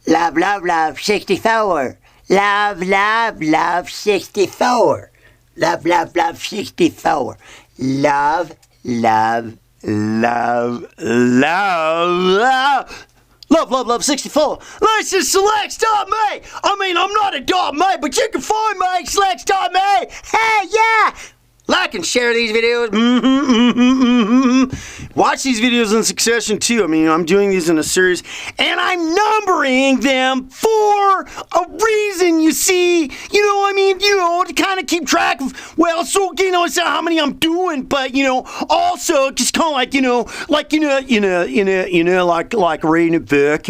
Love, love, love, 64. Love, love, love, 64. Love, love, love, 64. Love, love, love, love. Love, love, love, 64. Listen, Select.me. I mean, I'm not a .me, but you can find me, Select.me. Hey, yeah. Like and share these videos. Watch these videos in succession, too. I mean, I'm doing these in a series, and I'm numbering them for a reason, you see. To kind of keep track of, so how many I'm doing, but, also just kind of like reading a book,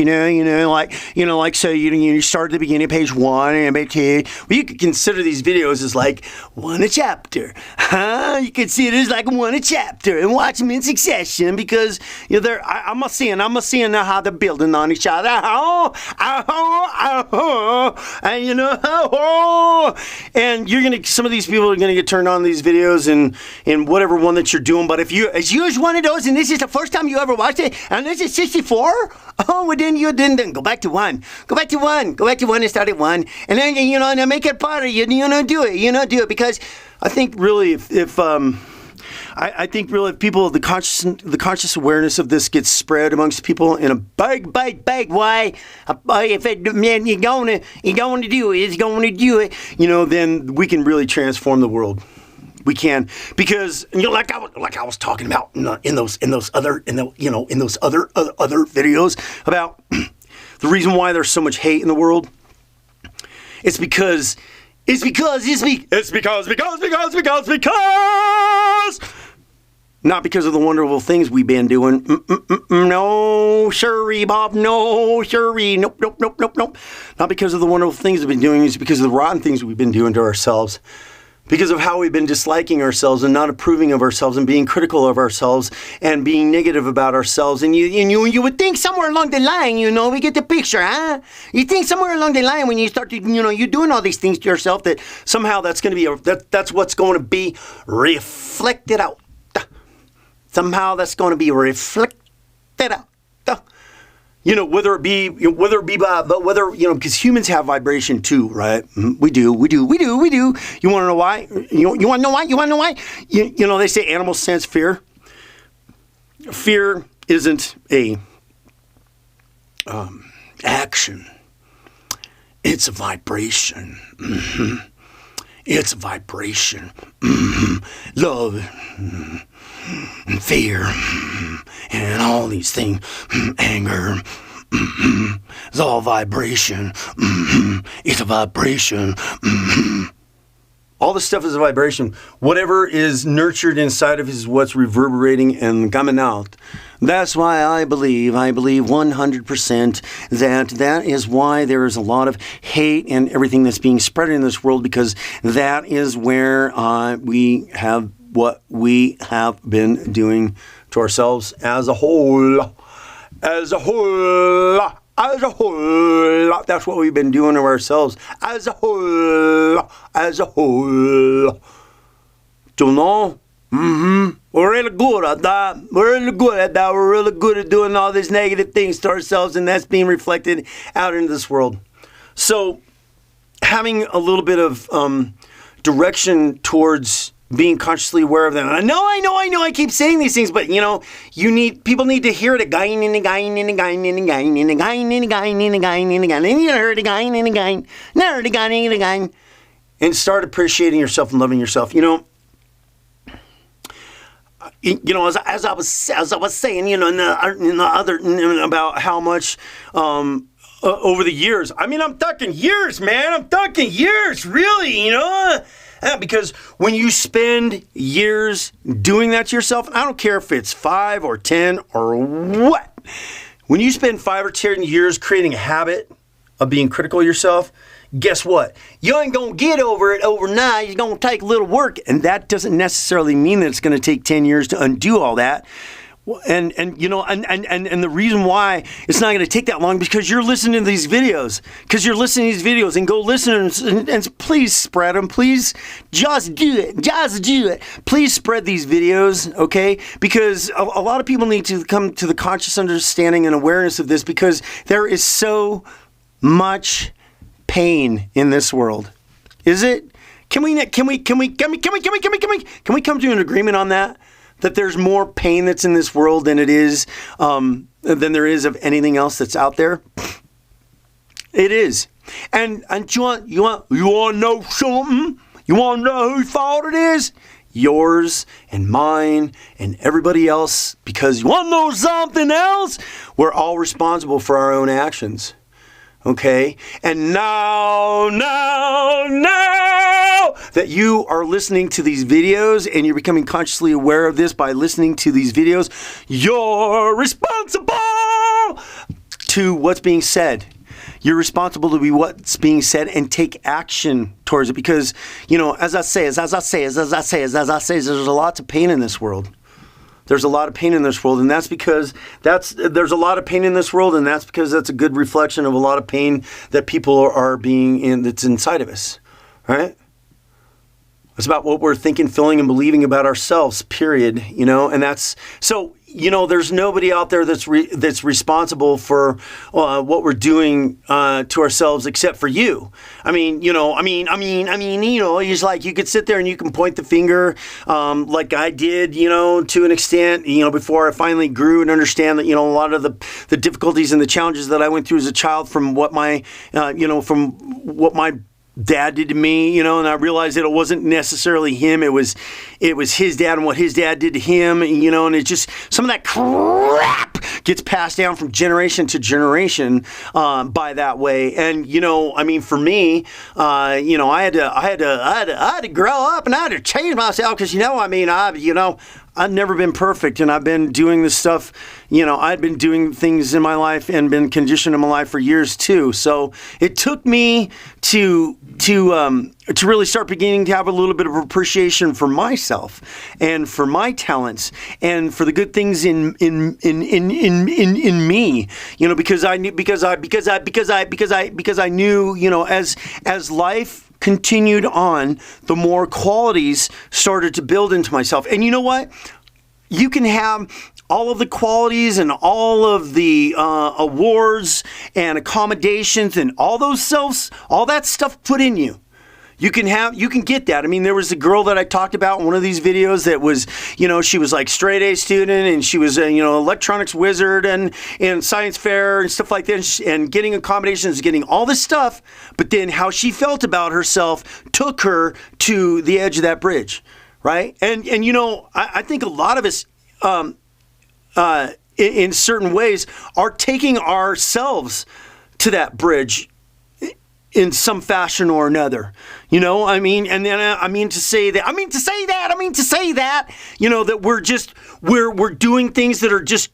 so you start at the beginning of page 1 and page 2. Well, you could consider these videos as like one a chapter. You can see it as like one a chapter and watch them in succession because I'm seeing how they're building on each other. And some of these people are gonna get turned on these videos and whatever one that you're doing. But if you use one of those and this is the first time you ever watched it and this is 64, then go back to one. Go back to one and start at 1, and then and make it part of you. Do it because I think really if people the conscious awareness of this gets spread amongst people in a big way, if you're going to do it, then we can really transform the world. We can, because like I was talking about in those other videos about the reason why there's so much hate in the world. It's because not because of the wonderful things we've been doing. No, sirree, Bob. No, sirree. Nope. Not because of the wonderful things we've been doing. It's because of the rotten things we've been doing to ourselves. Because of how we've been disliking ourselves and not approving of ourselves and being critical of ourselves and being negative about ourselves. And you would think somewhere along the line, we get the picture, huh? You think somewhere along the line when you start to, you're doing all these things to yourself that somehow that's going to be, that's what's going to be reflected out. Somehow that's going to be reflected out. Whether because humans have vibration too, right? We do. You want to know why? You want to know why? They say animals sense fear. Fear isn't a action. It's a vibration. It's a vibration. Love, fear, and all these things. Anger. It's all vibration. It's a vibration. All this stuff is a vibration. Whatever is nurtured inside of us is what's reverberating and coming out. That's why I believe 100% that is why there is a lot of hate and everything that's being spread in this world, because that is where we have what we have been doing to ourselves as a whole. That's what we've been doing to ourselves as a whole. Don't know? We're really good at that. We're really good at doing all these negative things to ourselves, and that's being reflected out into this world. So, having a little bit of direction towards being consciously aware of them. I know. I keep saying these things, but people need to hear it again and again and again and again and again and again and again and again. And you hear it again and again, and again, and start appreciating yourself and loving yourself. As I was saying, in the other about how much over the years. I mean, I'm talking years, man. I'm talking years, really. Because when you spend years doing that to yourself, I don't care if it's 5 or 10 or what. When you spend 5 or 10 years creating a habit of being critical of yourself, guess what? You ain't going to get over it overnight. It's going to take a little work. And that doesn't necessarily mean that it's going to take 10 years to undo all that. And the reason why it's not going to take that long is because you're listening to these videos. And go listen and please spread them. Please just do it. Please spread these videos, okay? Because a lot of people need to come to the conscious understanding and awareness of this, because there is so much pain in this world? Is it? Can we come to an agreement on that? That there's more pain that's in this world than it is than there is of anything else that's out there. It is. And you want to know something? You want to know whose fault it is? Yours and mine and everybody else. Because you want to know something else? We're all responsible for our own actions. Okay? And now that you are listening to these videos and you're becoming consciously aware of this by listening to these videos, you're responsible to what's being said. You're responsible to be what's being said and take action towards it. Because, as I say, there's a lot of pain in this world. There's a lot of pain in this world, and that's because there's a lot of pain in this world, and that's because that's a good reflection of a lot of pain that people are being in, that's inside of us, right? It's about what we're thinking, feeling, and believing about ourselves, period, and that's, so, there's nobody out there that's responsible for what we're doing to ourselves except for you. It's like you could sit there and you can point the finger like I did, to an extent, before I finally grew and understand that, a lot of the difficulties and the challenges that I went through as a child from what my dad did to me, and I realized that it wasn't necessarily him. It was his dad and what his dad did to him, and it just, some of that crap gets passed down from generation to generation by that way. And, for me, I had to grow up and I had to change myself because, I've never been perfect, and I've been doing this stuff, I've been doing things in my life and been conditioned in my life for years too. So it took me to really start beginning to have a little bit of appreciation for myself and for my talents and for the good things in me, because I knew, as life continued on, the more qualities started to build into myself. And you know what? You can have all of the qualities and all of the awards and accommodations and all that stuff put in you. You can get that. There was a girl that I talked about in one of these videos that was, she was like straight A student, and she was a, electronics wizard and science fair and stuff like that, and getting accommodations, getting all this stuff. But then how she felt about herself took her to the edge of that bridge, right? And I think a lot of us, in certain ways, are taking ourselves to that bridge in some fashion or another, and then I mean to say that, that we're doing things that are just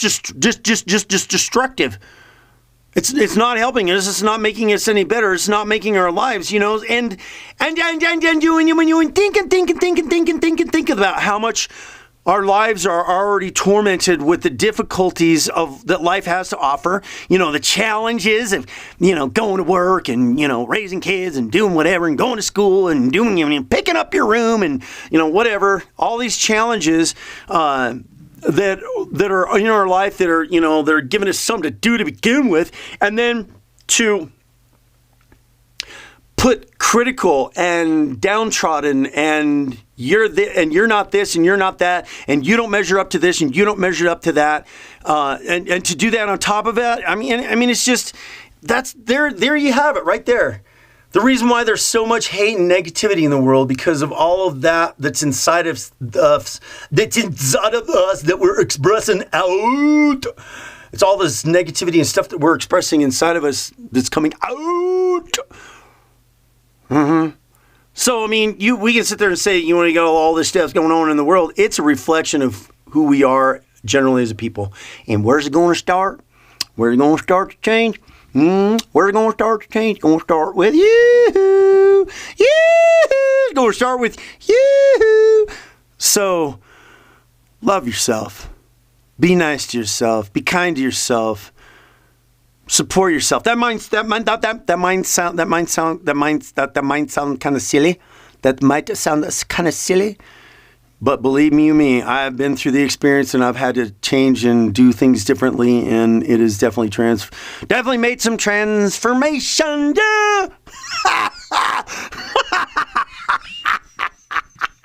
destructive. It's not helping us. It's not making us any better. It's not making our lives, and when you think about how much our lives are already tormented with the difficulties that life has to offer. The challenges of, going to work and, raising kids and doing whatever and going to school and doing, picking up your room and, whatever. All these challenges that are in our life that are, they're giving us something to do to begin with. And then to put critical and downtrodden and you're not this and you're not that and you don't measure up to this and you don't measure up to that, and to do that on top of it, it's just, that's there you have it right there. The reason why there's so much hate and negativity in the world, because of all of that that's inside of us, that we're expressing out. It's all this negativity and stuff that we're expressing inside of us that's coming out. Mm-hmm. So, we can sit there and say, you got all this stuff going on in the world. It's a reflection of who we are generally as a people. And where's it going to start? Where's it going to start to change? Where's it going to start to change? It's going to start with you. It's going to start with you. So, love yourself. Be nice to yourself. Be kind to yourself. Support yourself. That might sound kind of silly. But believe me, I've been through the experience and I've had to change and do things differently, and it has definitely made some transformation. Yeah.